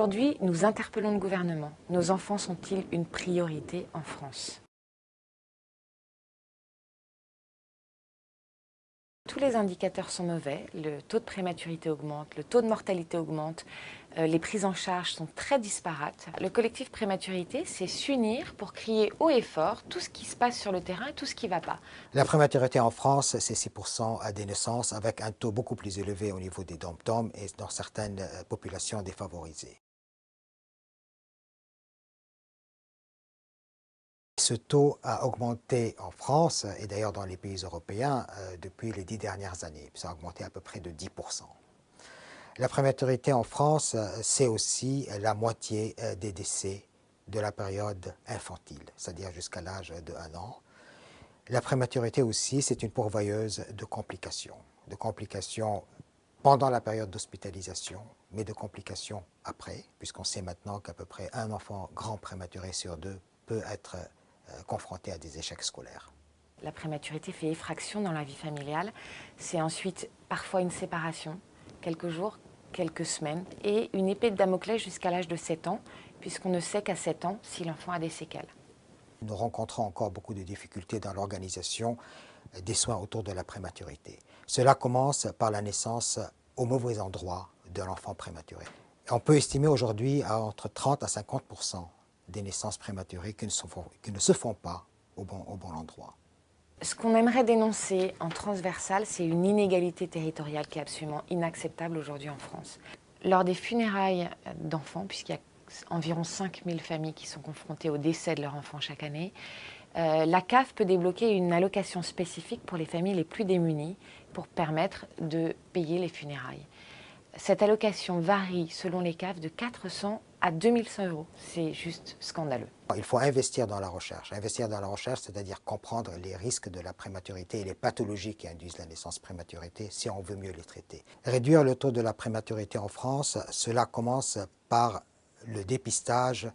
Aujourd'hui, nous interpellons le gouvernement. Nos enfants sont-ils une priorité en France ? Tous les indicateurs sont mauvais, le taux de prématurité augmente, le taux de mortalité augmente, les prises en charge sont très disparates. Le collectif Prématurité, c'est s'unir pour crier haut et fort tout ce qui se passe sur le terrain et tout ce qui ne va pas. La prématurité en France, c'est 6% à des naissances, avec un taux beaucoup plus élevé au niveau des DOM-TOM et dans certaines populations défavorisées. Ce taux a augmenté en France et d'ailleurs dans les pays européens depuis les 10 dernières années. Ça a augmenté à peu près de 10%. La prématurité en France, c'est aussi la moitié des décès de la période infantile, c'est-à-dire jusqu'à l'âge de 1 an. La prématurité aussi, c'est une pourvoyeuse de complications pendant la période d'hospitalisation, mais de complications après, puisqu'on sait maintenant qu'à peu près un enfant grand prématuré sur 2 peut être confronté à des échecs scolaires. La prématurité fait effraction dans la vie familiale. C'est ensuite parfois une séparation, quelques jours, quelques semaines, et une épée de Damoclès jusqu'à l'âge de 7 ans, puisqu'on ne sait qu'à 7 ans si l'enfant a des séquelles. Nous rencontrons encore beaucoup de difficultés dans l'organisation des soins autour de la prématurité. Cela commence par la naissance au mauvais endroit de l'enfant prématuré. On peut estimer aujourd'hui à entre 30 à 50% des naissances prématurées qui ne se font pas au bon endroit. Ce qu'on aimerait dénoncer en transversal, c'est une inégalité territoriale qui est absolument inacceptable aujourd'hui en France. Lors des funérailles d'enfants, puisqu'il y a environ 5000 familles qui sont confrontées au décès de leur enfant chaque année, la CAF peut débloquer une allocation spécifique pour les familles les plus démunies pour permettre de payer les funérailles. Cette allocation varie selon les CAF de 400 à 2100 €. C'est juste scandaleux. Il faut investir dans la recherche. Investir dans la recherche, c'est-à-dire comprendre les risques de la prématurité et les pathologies qui induisent la naissance prématurité si on veut mieux les traiter. Réduire le taux de la prématurité en France, cela commence par le dépistage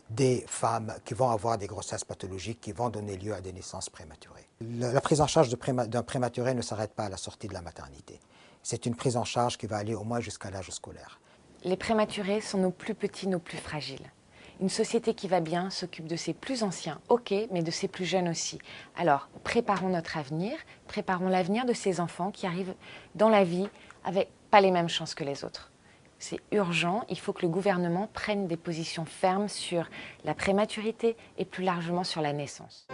des femmes qui vont avoir des grossesses pathologiques qui vont donner lieu à des naissances prématurées. La prise en charge d'un prématuré ne s'arrête pas à la sortie de la maternité. C'est une prise en charge qui va aller au moins jusqu'à l'âge scolaire. Les prématurés sont nos plus petits, nos plus fragiles. Une société qui va bien s'occupe de ses plus anciens, ok, mais de ses plus jeunes aussi. Alors, préparons notre avenir, préparons l'avenir de ces enfants qui arrivent dans la vie avec pas les mêmes chances que les autres. C'est urgent, il faut que le gouvernement prenne des positions fermes sur la prématurité et plus largement sur la naissance.